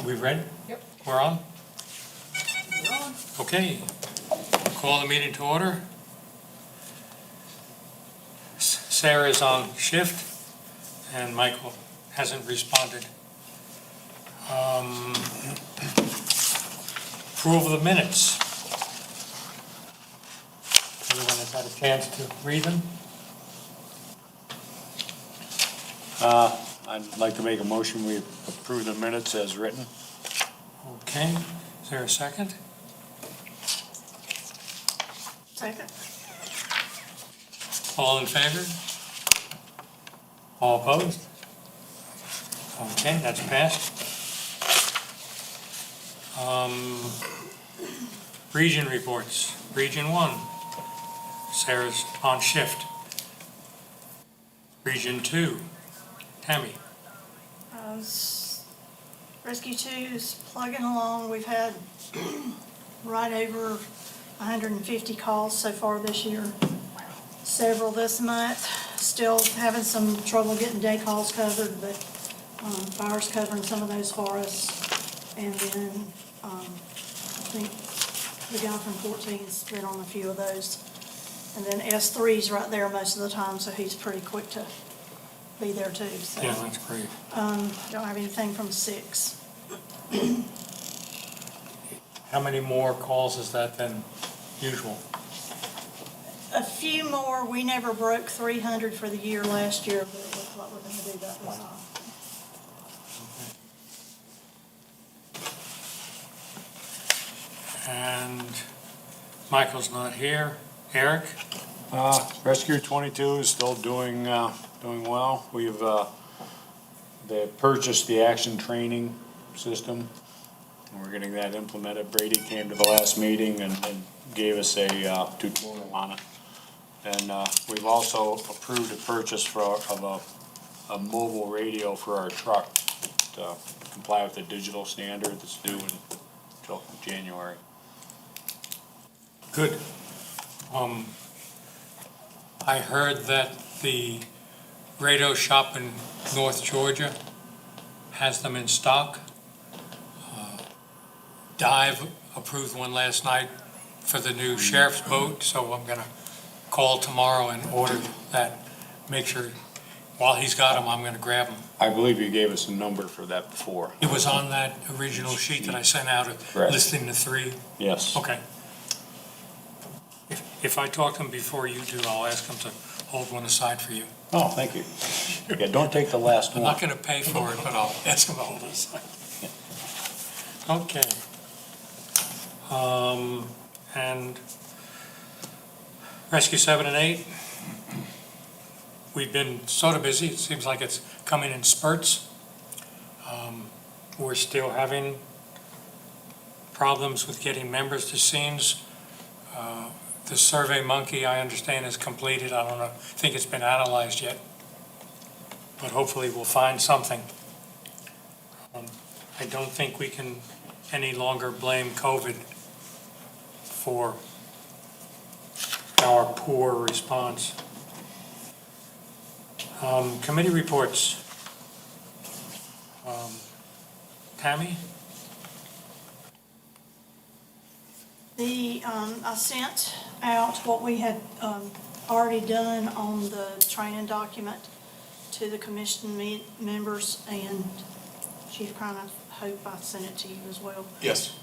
We ready? Yep. We're on? We're on. Okay. Call the meeting to order. Sarah's on shift and Michael hasn't responded. Approval of the minutes. Everyone has had a chance to read them? I'd like to make a motion, we approve the minutes as written. Okay. Is there a second? Second. All in favor? All opposed? Okay, that's passed. Region reports. Region 1, Sarah's on shift. Region 2, Tammy. Rescue 2 is plugging along. We've had right over 150 calls so far this year. Several this month. Still having some trouble getting day calls covered, but fire's covering some of those for us. And then I think the guy from 14's been on a few of those. And then S3's right there most of the time, so he's pretty quick to be there too. So. Yeah, that's great. Don't have anything from 6. How many more calls is that than usual? A few more. We never broke 300 for the year last year, but it looks like we're going to do that this time. And Michael's not here. Eric? Rescue 22 is still doing well. We've, they purchased the action training system. We're getting that implemented. Brady came to the last meeting and gave us a tutorial on it. And we've also approved a purchase of a mobile radio for our truck to comply with the digital standard that's due until January. Good. I heard that the radio shop in North Georgia has them in stock. Dive approved one last night for the new sheriff's boat, so I'm gonna call tomorrow and order that. Make sure, while he's got them, I'm gonna grab them. I believe you gave us a number for that before. It was on that original sheet that I sent out, Correct. listing the 3. Yes. Okay. If I talk to him before you do, I'll ask him to hold one aside for you. Oh, thank you. Yeah, don't take the last I'm one. not gonna pay for it, but I'll ask him to hold it aside. Okay. And Rescue 7 and 8, we've been sort of busy. It seems like it's coming in spurts. We're still having problems with getting members to scenes. The Survey Monkey, I understand, is completed. I don't know, think it's been analyzed yet. But hopefully we'll find something. I don't think we can any longer blame COVID for our poor response. Committee reports. Tammy? I sent out what we had already done on the training document to the commission members, and Chief kind of hope I sent it to you as well. Yes.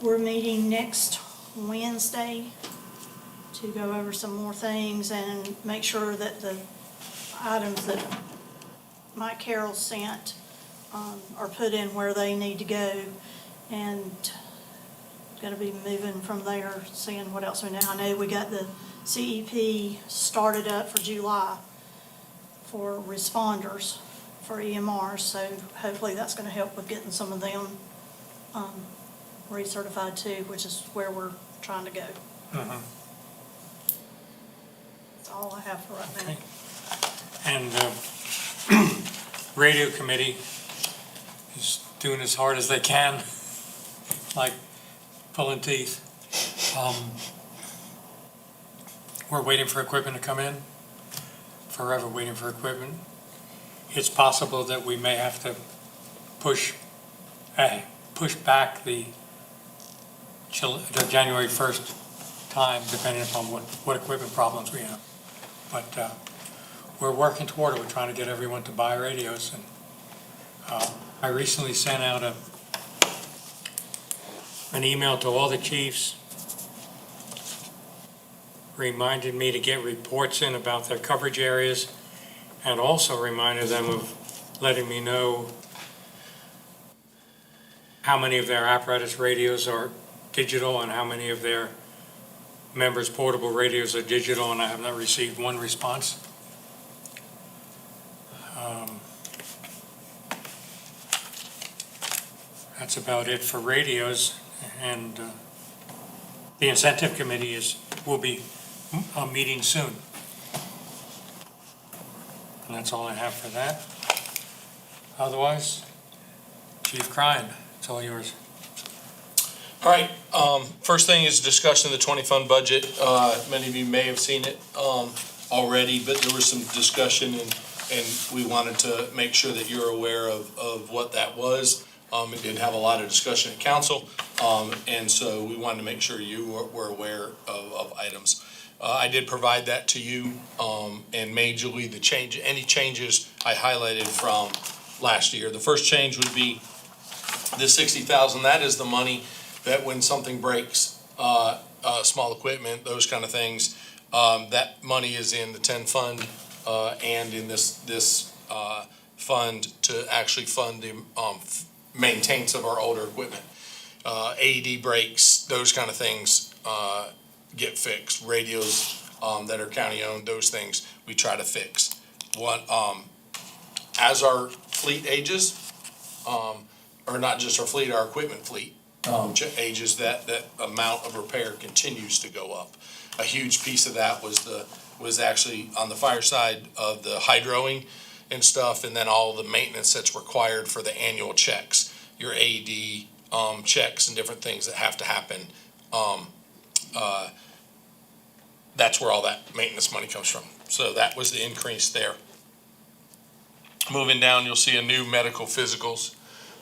We're meeting next Wednesday to go over some more things and make sure that the items that Mike Carroll sent are put in where they need to go, and going to be moving from there, seeing what else we know. I know we got the CEP started up for July for responders for EMRs, so hopefully that's going to help with getting some of them recertified too, which is where we're trying to go. Mm-hmm. That's all I have for right now. And radio committee is doing as hard as they can, like pulling teeth. We're waiting for equipment to come in, forever waiting for equipment. it's possible that we may have to push back the January 1st time, depending upon what equipment problems we have. But we're working toward it. We're trying to get everyone to buy radios. And I recently sent out an email to all the chiefs, reminded me to get reports in about their coverage areas, and also reminded them of letting me know how many of their apparatus radios are digital and how many of their members' portable radios are digital, and I have not received one response. That's about it for radios, and the incentive committee will be meeting soon. And that's all I have for that. Otherwise, Chief Crine, it's all yours. All right, first thing is discussion of the 20 fund budget. Many of you may have seen it already, but there was some discussion and we wanted to make sure that you're aware of what that was. It did have a lot of discussion at council, and so we wanted to make sure you were aware of items. I did provide that to you, and majorly any changes I highlighted from last year. The first change would be the 60,000. That is the money that when something breaks, small equipment, those kind of things, that money is in the 10 fund, and in this fund to actually fund the maintenance of our older equipment. AED breaks, those kind of things get fixed. Radios that are county owned, those things we try to fix. As our fleet ages, or not just our fleet, our equipment fleet ages, that amount of repair continues to go up. A huge piece of that was actually on the fire side of the hydroing and stuff, and then all the maintenance that's required for the annual checks, your AED checks and different things that have to happen. That's where all that maintenance money comes from. So that was the increase there. Moving down, you'll see a new medical physicals.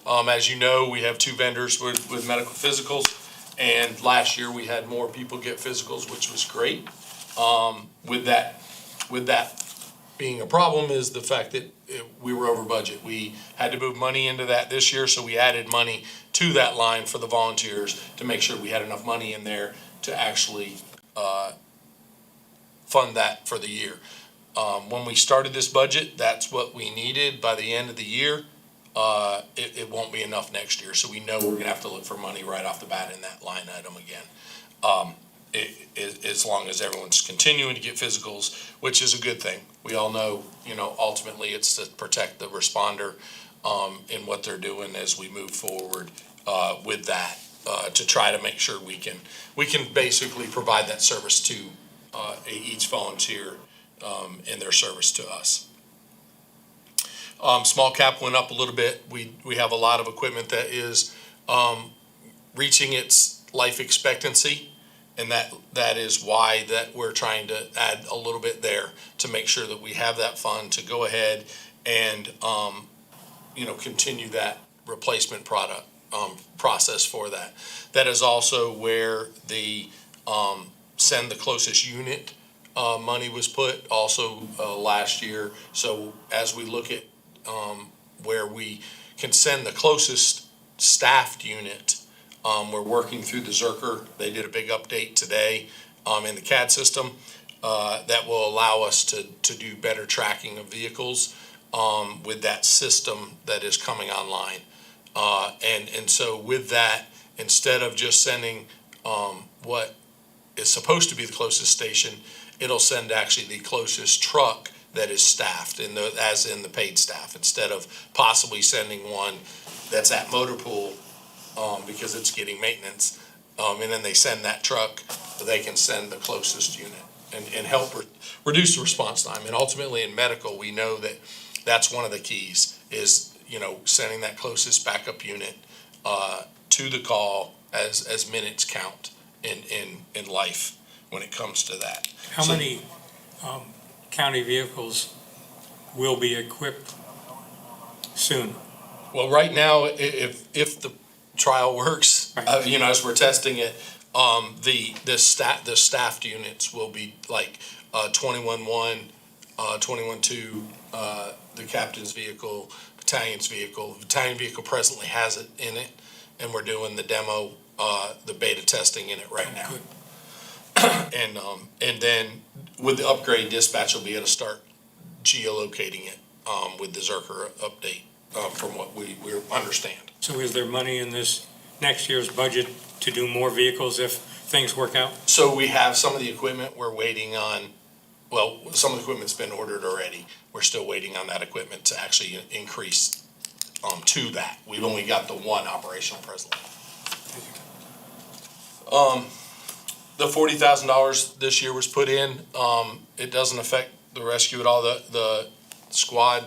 As you know, we have 2 vendors with medical physicals, and last year we had more people get physicals, which was great. With that being a problem is the fact that we were over budget. We had to move money into that this year, so we added money to that line for the volunteers to make sure we had enough money in there to actually fund that for the year. When we started this budget, that's what we needed. By the end of the year, it won't be enough next year, so we know we're gonna have to look for money right off the bat in that line item again. As long as everyone's continuing to get physicals, which is a good thing. We all know, ultimately it's to protect the responder in what they're doing as we move forward with that, to try to make sure we can basically provide that service to each volunteer in their service to us. Small cap went up a little bit. We have a lot of equipment that is reaching its life expectancy, and that is why that we're trying to add a little bit there to make sure that we have that fund to go ahead and continue that replacement product process for that. That is also where the send the closest unit money was put also last year. So as we look at where we can send the closest staffed unit, we're working through the Zerker. They did a big update today in the CAD system that will allow us to do better tracking of vehicles with that system that is coming online. And so with that, instead of just sending what is supposed to be the closest station, it'll send actually the closest truck that is staffed, as in the paid staff, instead of possibly sending one that's at motor pool because it's getting maintenance, and then they send that truck, they can send the closest unit and help reduce the response time. And ultimately in medical, we know that that's one of the keys is, sending that closest backup unit to the call as minutes count in life when it comes to that. How many county vehicles will be equipped soon? Well, right now, if the trial works, Right. as we're testing it, the staffed units will be like 21-1, 21-2, the captain's vehicle, battalion's vehicle. The battalion vehicle presently has it in it, and we're doing the demo, the beta testing in it right now. Good. And then with the upgrade, dispatch will be able to start geolocating it with the Zerker update from what we understand. So is there money in this next year's budget to do more vehicles if things work out? So we have some of the equipment we're waiting on. Well, some of the equipment's been ordered already. We're still waiting on that equipment to actually increase to that. We've only got the one operational presently. The $40,000 this year was put in. It doesn't affect the rescue at all. The squad,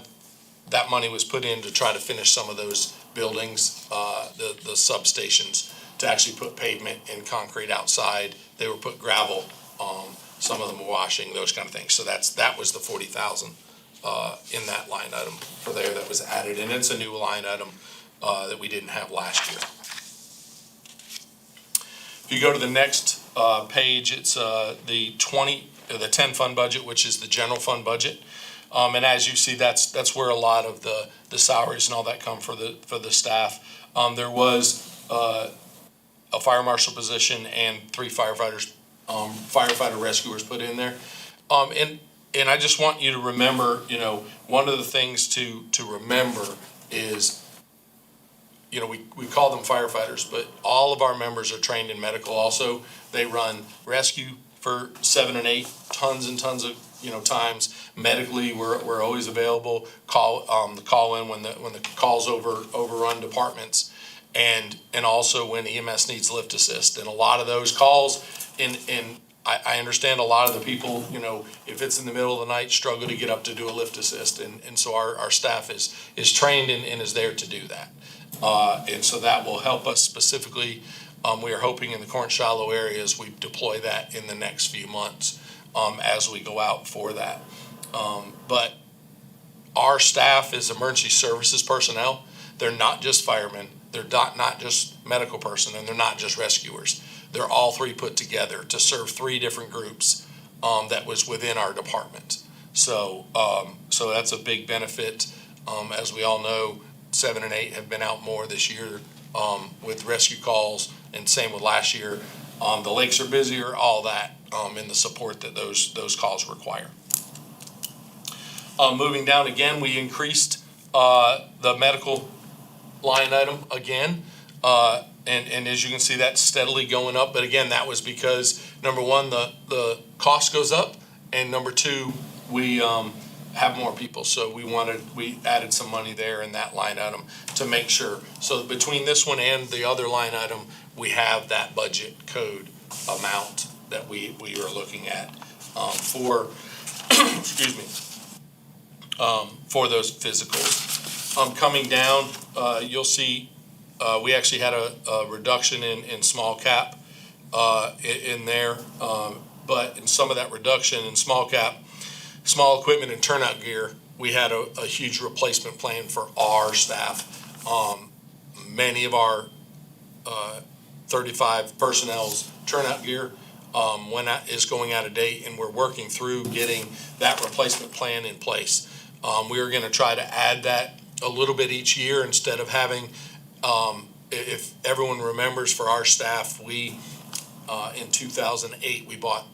that money was put in to try to finish some of those buildings, the substations, to actually put pavement and concrete outside. They were put gravel, some of them were washing, those kind of things. So that was the 40,000 in that line item for there that was added. And it's a new line item that we didn't have last year. If you go to the next page, it's the 10 fund budget, which is the general fund budget. And as you see, that's where a lot of the salaries and all that come for the staff. There was a fire marshal position and 3 firefighters, firefighter rescuers put in there. And I just want you to remember, one of the things to remember is, we call them firefighters, but all of our members are trained in medical also. They run rescue for 7 and 8, tons and tons of, times. Medically, we're always available. The call in when the calls overrun departments, and also when EMS needs lift assist. And a lot of those calls, and I understand a lot of the people, if it's in the middle of the night, struggle to get up to do a lift assist. And so our staff is trained and is there to do that. And so that will help us specifically. We are hoping in the Corn Shallow areas, we deploy that in the next few months as we go out for that. But our staff is emergency services personnel. They're not just firemen. They're not just medical person, and they're not just rescuers. They're all 3 put together to serve 3 different groups that was within our department. So that's a big benefit. As we all know, 7 and 8 have been out more this year with rescue calls, and same with last year. The lakes are busier, all that, in the support that those calls require. Moving down again, we increased the medical line item again. And as you can see, that's steadily going up. But again, that was because, number one, the cost goes up, and number 2, we have more people. So we added some money there in that line item to make sure. So between this one and the other line item, we have that budget code amount that we are looking at for, excuse me, for those physicals. Coming down, you'll see we actually had a reduction in small cap in there, but in some of that reduction in small cap, small equipment and turnout gear, we had a huge replacement plan for our staff. Many of our 35 personnel's turnout gear is going out of date, and we're working through getting that replacement plan in place. We are going to try to add that a little bit each year instead of having, if everyone remembers, for our staff, we in 2008 we bought,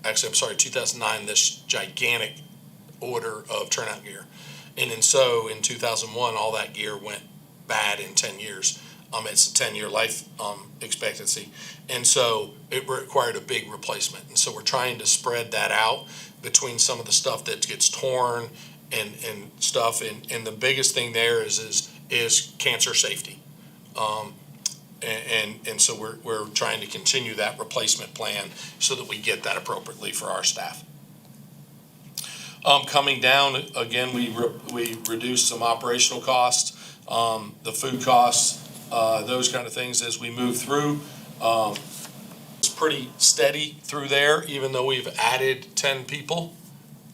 2009, this gigantic order of turnout gear, and in 2001 all that gear went bad in 10 years. It's a 10-year life expectancy, and so it required a big replacement. And so we're trying to spread that out between some of the stuff that gets torn and stuff. And the biggest thing there is cancer safety. And so we're trying to continue that replacement plan so that we get that appropriately for our staff. Coming down again, we reduced some operational costs, the food costs, those kind of things as we move through. It's pretty steady through there, even though we've added 10 people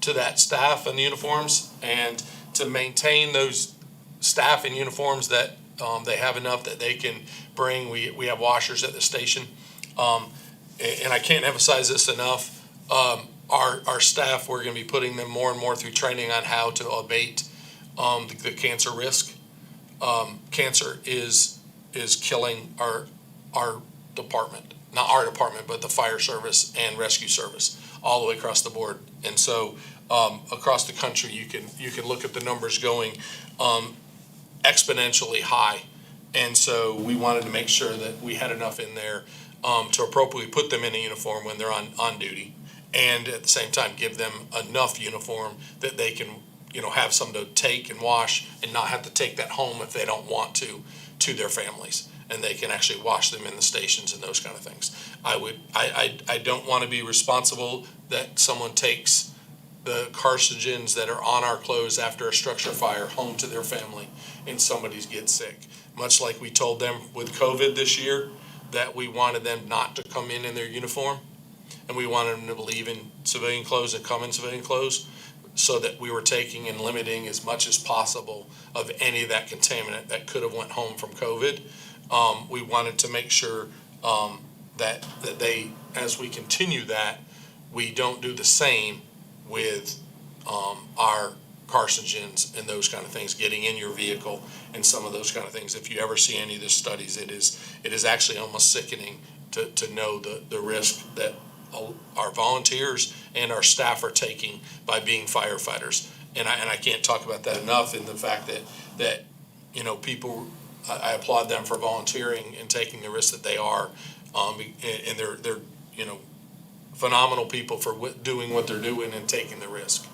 to that staff and the uniforms, and to maintain those staff in uniforms that, they have enough that they can bring. We have washers at the station. And I can't emphasize this enough. Our staff, we're gonna be putting them more and more through training on how to abate, the cancer risk. Cancer is killing our department, not our department, but the fire service and rescue service, all the way across the board. And so, across the country, you can look at the numbers going, exponentially high. And so we wanted to make sure that we had enough in there, to appropriately put them in a uniform when they're on duty. And at the same time, give them enough uniform that they can, have some to take and wash and not have to take that home if they don't want to their families. And they can actually wash them in the stations and those kind of things. I don't want to be responsible that someone takes the carcinogens that are on our clothes after a structure fire home to their family and somebody gets sick. Much like we told them with COVID this year, that we wanted them not to come in their uniform, and we wanted them to leave in civilian clothes and come in civilian clothes, so that we were taking and limiting as much as possible of any of that contaminant that could have went home from COVID. We wanted to make sure that they, as we continue that, we don't do the same with our carcinogens and those kind of things getting in your vehicle and some of those kind of things. If you ever see any of the studies, it is actually almost sickening to know the risk that our volunteers and our staff are taking by being firefighters. And I can't talk about that enough, in the fact that people, I applaud them for volunteering and taking the risk that they are, and they're phenomenal people for doing what they're doing and taking the risk.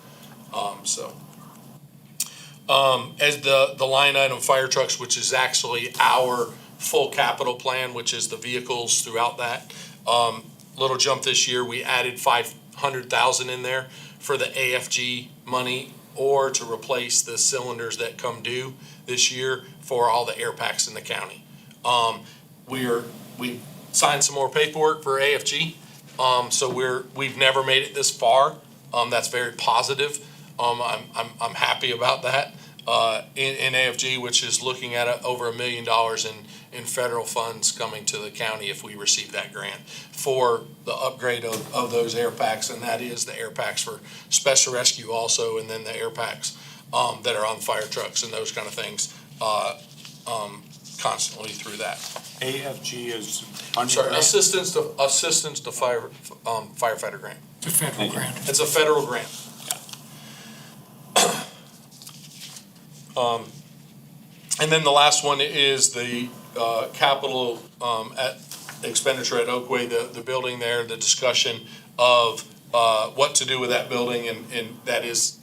As the line item fire trucks, which is actually our full capital plan, which is the vehicles throughout that. Little jump this year, we added 500,000 in there for the AFG money, or to replace the cylinders that come due this year for all the air packs in the county. We signed some more paperwork for AFG, so we've never made it this far. That's very positive. I'm happy about that. In AFG, which is looking at over $1 million in federal funds coming to the county if we receive that grant for the upgrade of those air packs, and that is the air packs for special rescue also, and then the air packs that are on fire trucks and those kind of things, constantly through that. AFG is. I'm sorry, assistance to firefighter grant. It's a federal grant. It's a federal grant. And then the last one is the capital expenditure at Oakway, the building there, the discussion of what to do with that building, and that is,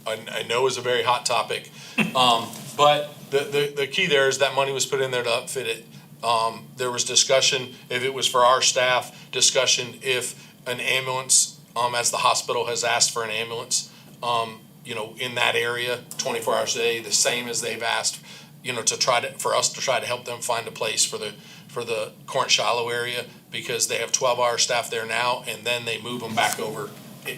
I know is a very hot topic. But the key there is that money was put in there to upfit it. There was discussion if it was for our staff, discussion if an ambulance, as the hospital has asked for an ambulance, in that area, 24 hours a day, the same as they've asked, for us to try to help them find a place for the Corinth Shiloh area, because they have 12-hour staff there now, and then they move them back over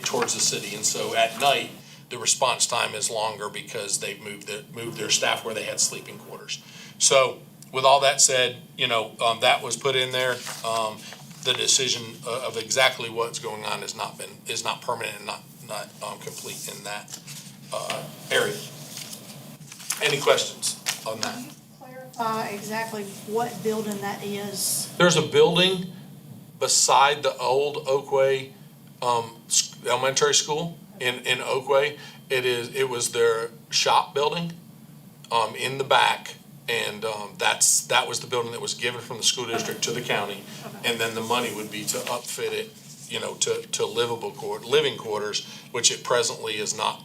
towards the city. And so at night, the response time is longer because they've moved their staff where they had sleeping quarters. So with all that said, that was put in there. The decision of exactly what's going on is not permanent and not complete in that area. Any questions on that? Can you clarify exactly what building that is? There's a building beside the old Oakway elementary school in Oakway. It was their shop building in the back, and that was the building that was given from the school district to the county. Okay. And then the money would be to upfit it, to living quarters, which it presently is not.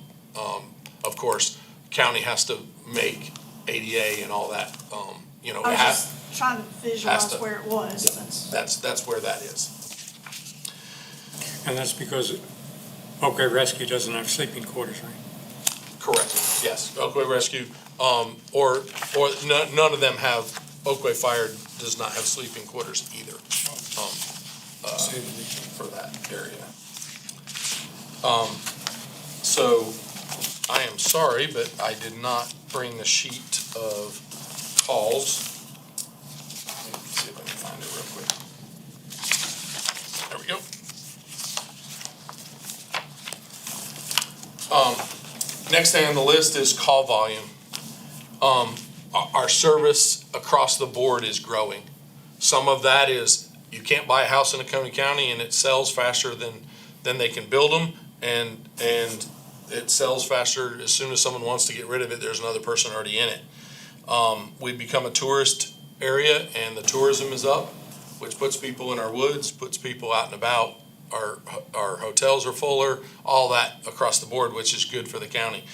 Of course, county has to make ADA and all that. I was just trying to visualize where it was. That's where that is. And that's because Oakway Rescue doesn't have sleeping quarters, right? Correct. Yes, Oakway Rescue, or none of them have. Oakway Fire does not have sleeping quarters either. For that area. So I am sorry, but I did not bring the sheet of calls. Let me see if I can find it real quick. There we go. Next thing on the list is call volume. Our service across the board is growing. Some of that is you can't buy a house in Tacoma County and it sells faster than they can build them, and it sells faster as soon as someone wants to get rid of it. There's another person already in it. We've become a tourist area, and the tourism is up, which puts people in our woods, puts people out and about. Our hotels are fuller, all that across the board, which is good for the county.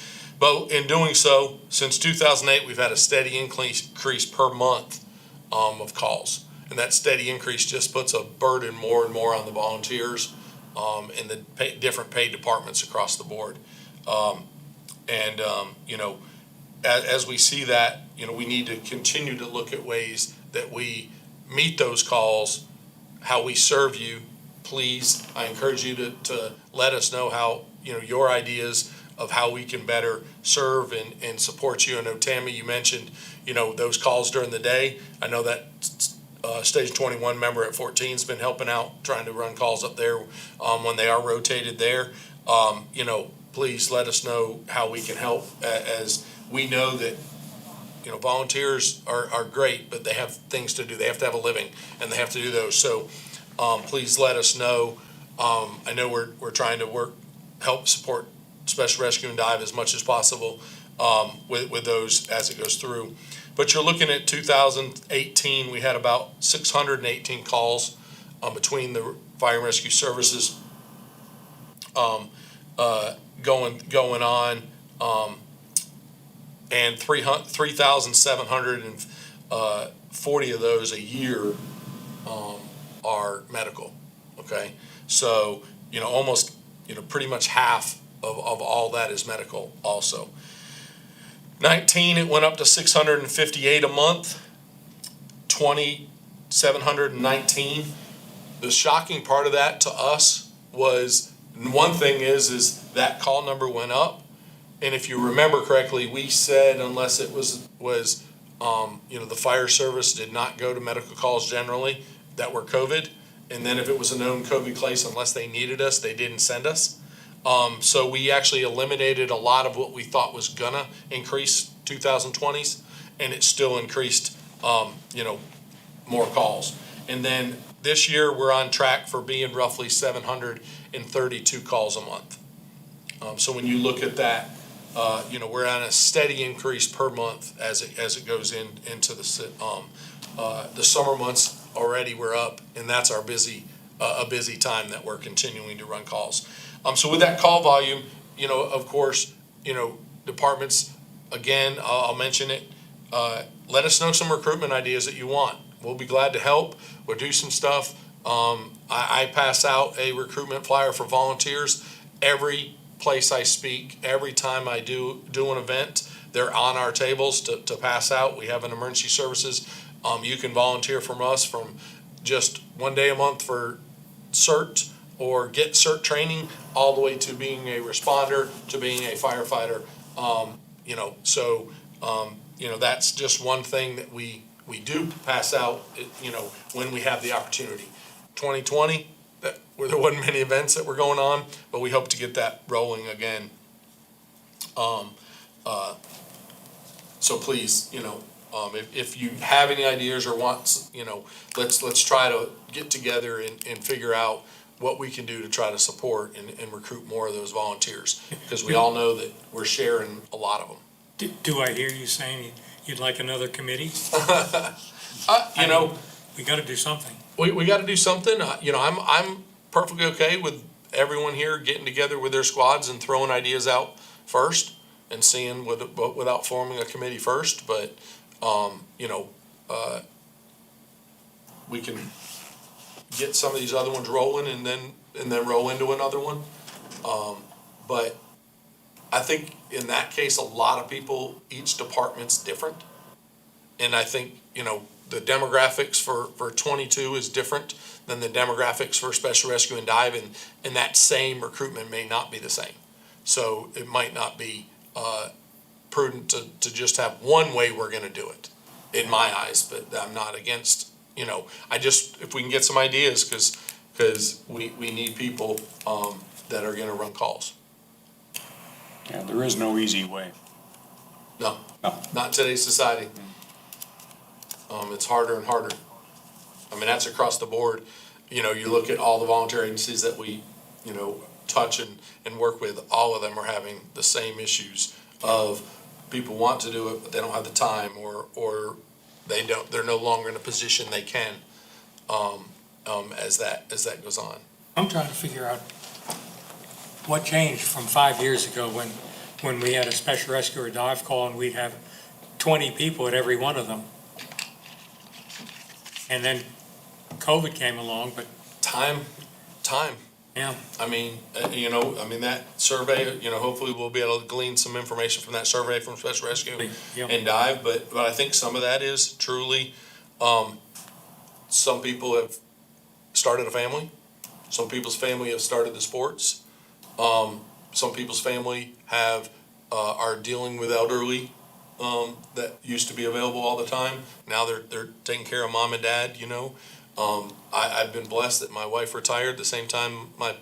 But in doing so, since 2008, we've had a steady increase per month of calls. And that steady increase just puts a burden more and more on the volunteers in the different paid departments across the board. As we see that, we need to continue to look at ways that we meet those calls, how we serve you. Please, I encourage you to let us know how, your ideas of how we can better serve and support you. I know, Tammy, you mentioned, those calls during the day. I know that Station 21 member at 14 has been helping out, trying to run calls up there when they are rotated there. Please let us know how we can help, as we know that, volunteers are great, but they have things to do. They have to have a living, and they have to do those. So please let us know. I know we're trying to help support Special Rescue and Dive as much as possible with those as it goes through. But you're looking at 2018, we had about 618 calls between the Fire and Rescue Services going on, and 3,740 of those a year are medical. Okay, so almost pretty much half of all that is medical also. 19, it went up to 658 a month. 719. The shocking part of that to us was, one thing is that call number went up, and if you remember correctly, we said unless it was the fire service did not go to medical calls generally that were COVID, and then if it was a known COVID case, unless they needed us, they didn't send us. So we actually eliminated a lot of what we thought was gonna increase 2020s, and it still increased, more calls. And then this year, we're on track for being roughly 732 calls a month. So when you look at that, we're on a steady increase per month as it goes into the summer months. Already we're up, and that's our busy time that we're continuing to run calls. So with that call volume, of course, departments, again, I'll mention it. Let us know some recruitment ideas that you want. We'll be glad to help. We'll do some stuff. I pass out a recruitment flyer for volunteers every place I speak. Every time I do an event, they're on our tables to pass out. We have an emergency services. You can volunteer from us from just one day a month for CERT or get CERT training, all the way to being a responder, to being a firefighter. That's just one thing that we do pass out, when we have the opportunity. 2020, there wasn't many events that were going on, but we hope to get that rolling again. So please, if you have any ideas or want, let's try to get together and figure out what we can do to try to support and recruit more of those volunteers, because we all know that we're sharing a lot of them. Do I hear you saying you'd like another committee? We gotta do something. We got to do something. I'm perfectly okay with everyone here getting together with their squads and throwing ideas out first and seeing without forming a committee first. But we can get some of these other ones rolling and then roll into another one. But I think in that case, a lot of people, each department's different. And I think, the demographics for 22 is different than the demographics for Special Rescue and Dive, and that same recruitment may not be the same. So it might not be prudent to just have one way we're gonna do it, in my eyes, but I'm not against, if we can get some ideas, cause we need people, that are gonna run calls. Yeah, there is no easy way. No, No. not in today's society. It's harder and harder. I mean, that's across the board. You look at all the volunteer agencies that we, touch and work with, all of them are having the same issues of people want to do it, but they don't have the time, or they're no longer in a position they can, as that goes on. I'm trying to figure out what changed from 5 years ago when we had a special rescue or dive call and we'd have 20 people at every one of them. And then COVID came along, but Time. yeah, I mean, that survey, hopefully we'll be able to glean some information from that survey from Special Rescue Yeah. and dive, but I think some of that is truly, some people have started a family. Some people's family have started the sports. Some people's family are dealing with elderly, that used to be available all the time. Now they're taking care of mom and dad, I've been blessed that my wife retired the same time my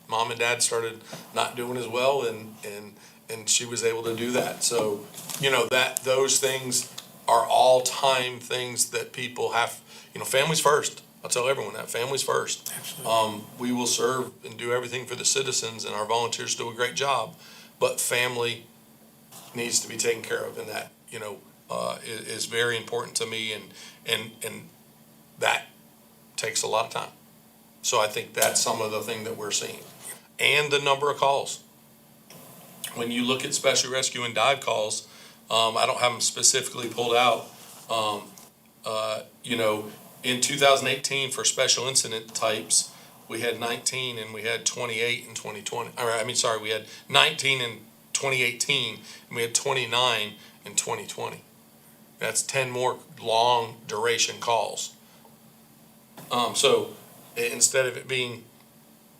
mom and dad started not doing as well, and she was able to do that. So, those things are all time things that people have, families first. I'll tell everyone that, families first. absolutely. We will serve and do everything for the citizens, and our volunteers do a great job, but family needs to be taken care of, and that, is very important to me, and that takes a lot of time. So I think that's some of the thing that we're seeing. And the number of calls. When you look at special rescue and dive calls, I don't have them specifically pulled out. In 2018 for special incident types, we had 19 and we had 28 in 2020. We had 19 in 2018 and we had 29 in 2020. That's 10 more long duration calls. So instead of it being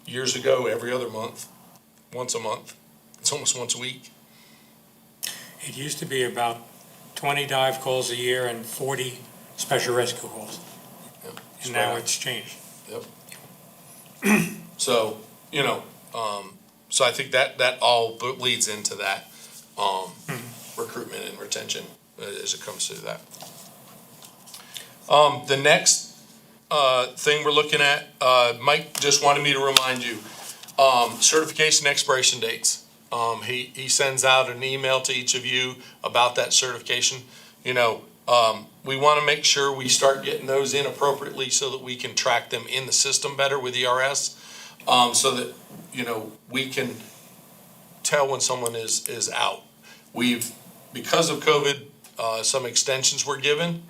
years ago, every other month, once a month, it's almost once a week. It used to be about 20 dive calls a year and 40 special rescue calls. Yep. And now it's changed. Yep. So, so I think that all leads into that, recruitment and retention as it comes to that. The next, thing we're looking at, Mike just wanted me to remind you, certification expiration dates. He sends out an email to each of you about that certification. We want to make sure we start getting those in appropriately so that we can track them in the system better with ERS, so that, we can tell when someone is out. Because of COVID, some extensions were given,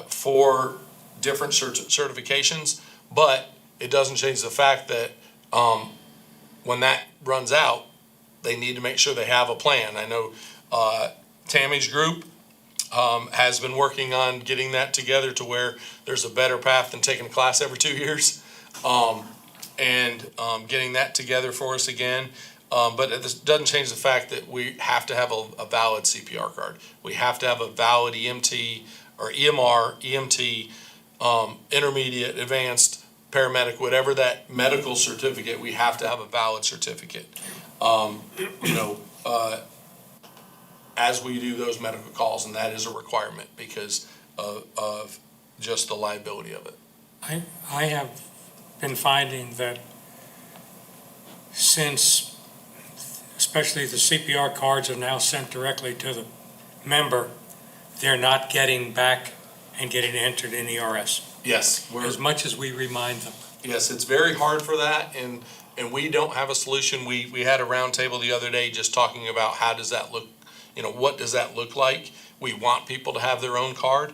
for different certifications, but it doesn't change the fact that, when that runs out, they need to make sure they have a plan. I know, Tammy's group, has been working on getting that together to where there's a better path than taking a class every 2 years. Getting that together for us again. But it doesn't change the fact that we have to have a valid CPR card. We have to have a valid EMT or EMR, EMT, intermediate, advanced, paramedic, whatever that medical certificate, we have to have a valid certificate. As we do those medical calls, and that is a requirement because of just the liability of it. I have been finding that since, especially the CPR cards are now sent directly to the member, they're not getting back and getting entered in ERS, Yes, as much as we remind them. yes, it's very hard for that, and we don't have a solution. We had a roundtable the other day just talking about how does that look, what does that look like? We want people to have their own card,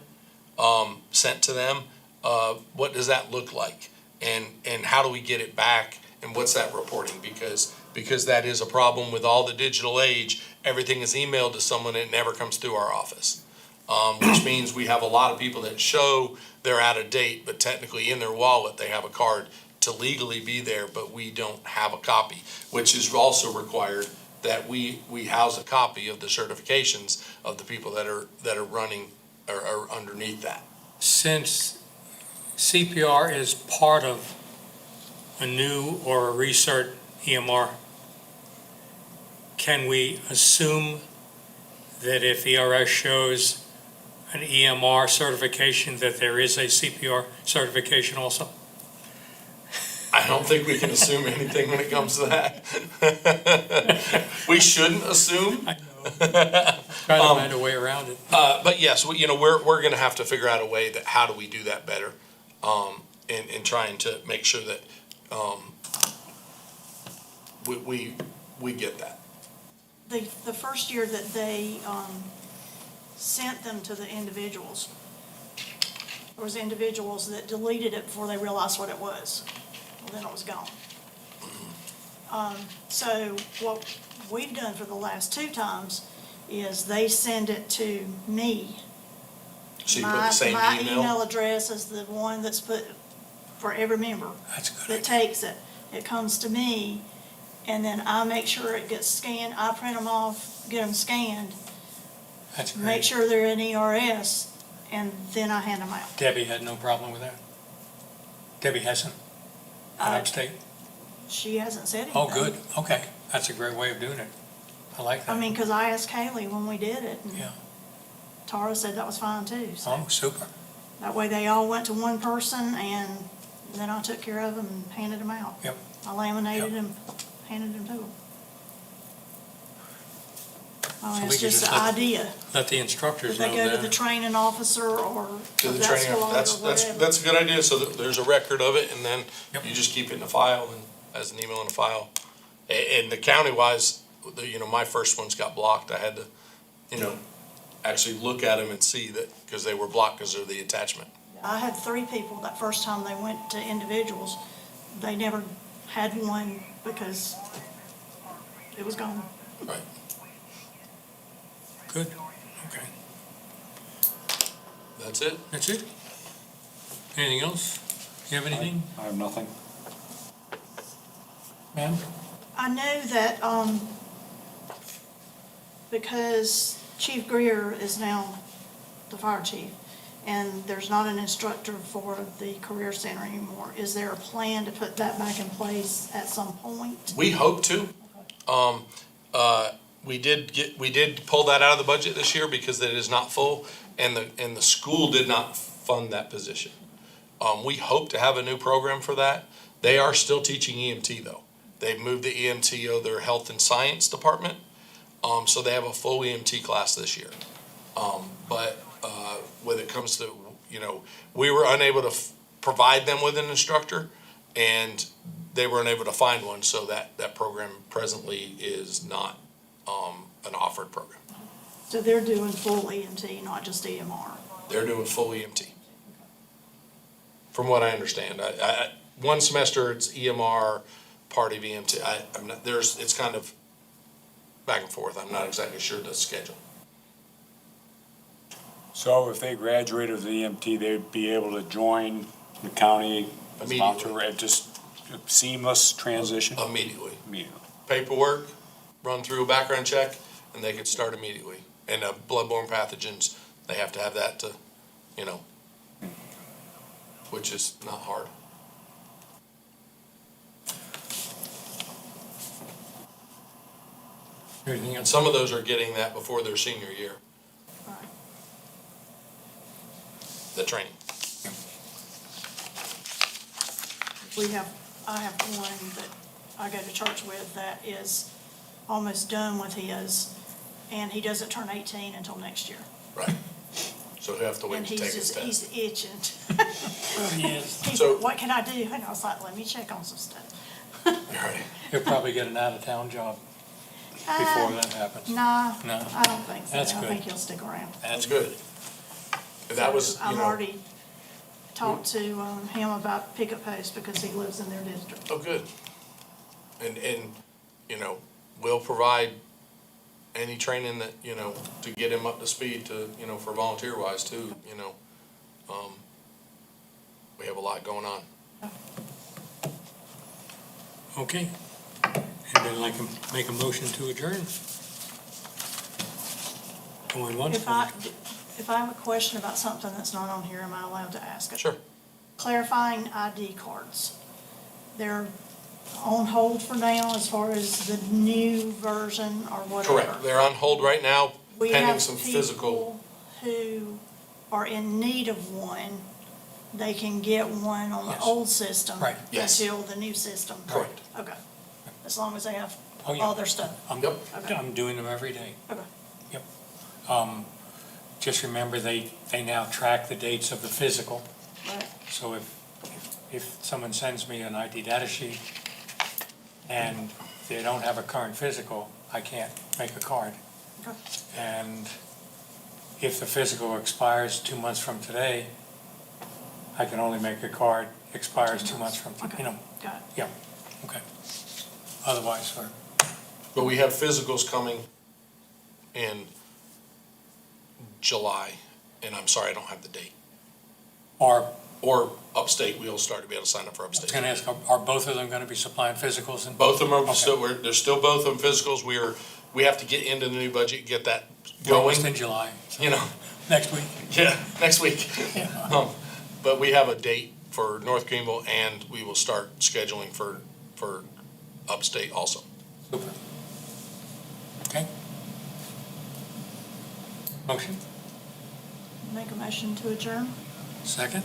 sent to them. What does that look like? And how do we get it back? And what's that reporting? Because that is a problem with all the digital age. Everything is emailed to someone and it never comes through our office. Which means we have a lot of people that show they're out of date, but technically in their wallet, they have a card to legally be there, but we don't have a copy, which is also required that we house a copy of the certifications of the people that are running or are underneath that. Since CPR is part of a new or a recert EMR, can we assume that if ERS shows an EMR certification, that there is a CPR certification also? I don't think we can assume anything when it comes to that. We shouldn't assume. I know. Trying to find a way around it. But yes, we're gonna have to figure out a way that, how do we do that better? In trying to make sure that, we get that. The first year that they sent them to the individuals, there was individuals that deleted it before they realized what it was. Well, then it was gone. So what we've done for the last 2 times is they send it to me. So you put the same My email? email address is the one that's put for every member That's a good that idea. takes it. It comes to me, and then I make sure it gets scanned. I print them off, get them scanned, That's make great. sure they're in ERS, and then I hand them out. Debbie had no problem with that? Debbie hasn't? At Uh, Upstate? She hasn't said anything. Oh, good, okay. That's a great way of doing it. I like that. I mean, because I asked Kaylee when we did it, and Yeah. Tara said that was fine too. So Oh, super. that way they all went to one person, and then I took care of them and handed them out. Yep. I laminated Yep. them, handed them to them. Oh, So we it's could just just an let- idea. Let the If instructors they know go to the that. training officer or To the that training, squad or that's whatever. a good idea, so that there's a record of it, and then Yep. you just keep it in a file and as an email in a file. And the county-wise, my first ones got blocked, I had to, actually look at them and see that, because they were blocked because of the attachment. I had 3 people that first time they went to individuals, they never had one because it was gone. Right. Good, okay. That's it? That's it? Anything else? You have anything, I have nothing. ma'am? I know that, because Chief Greer is now the fire chief, and there's not an instructor for the career center anymore, is there a plan to put that back in place at some point? We hope to. We did pull that out of the budget this year because it is not full, and the school did not fund that position. We hope to have a new program for that. They are still teaching EMT though. They've moved the EMT to their health and science department, so they have a full EMT class this year. But when it comes to, we were unable to provide them with an instructor, and they were unable to find one, so that program presently is not an offered program. So they're doing full EMT, not just EMR? They're doing full EMT. From what I understand, one semester it's EMR, part of EMT. I'm not, it's kind of back and forth. I'm not exactly sure the schedule. So if they graduated with EMT, they'd be able to join the county as Immediately. volunteer, just seamless transition? Immediately. Immediately. Paperwork, run through a background check, and they could start immediately. And bloodborne pathogens, they have to have that to, which is not hard. Anything And else? some of those are getting that before their senior year, Right. the training. I have one that I go to church with that is almost done with his, and he doesn't turn 18 until next year. Right. So he'll have to wait And to take his test. he's itching. Yes. He's So- like, what can I do? And I was like, let me check on some stuff. Right. He'll probably get an out-of-town job before that happens. Nah, No. I don't think so. That's I good. think he'll stick around. That's good. And that was, I've already talked to him about pickup post because he lives in their district. oh, good. And, we'll provide any training that, to get him up to speed to, for volunteer wise too, we have a lot going on. Okay. Anybody like to make a motion to adjourn? Going once? If I have a question about something that's not on here, am I allowed to ask it? Sure. Clarifying ID cards. They're on hold for now as far as the new version or whatever. Correct. They're on hold right now, We pending have some physical. people who are in need of one. They can get one on the Yes. old system. Right. Yes. Until the new system. Correct. Okay. As long as they have Oh, yeah. all their stuff. Yep. Okay. I'm doing them every day. Okay. Just remember, they now track the dates of the physical. Right. So if someone sends me an ID data sheet and they don't have a current physical, I can't make a card. Okay. And if the physical expires 2 months from today, I can only make a card expires 2 months from, Okay. Got it. yeah, okay. Otherwise, But we have physicals coming in July, and I'm sorry, I don't have the date. or, Or upstate, we'll start to be able to sign up for I was upstate. gonna ask, are both of them gonna be supplying physicals? And Both of them are Okay. still, there's still both of them physicals. We have to get into the new budget, get that We're almost going, in July, so you know, next week. yeah, next week. Yeah. But we have a date for North Greenville, and we will start scheduling for upstate also. Super. Okay. Motion, Make a motion to adjourn? second?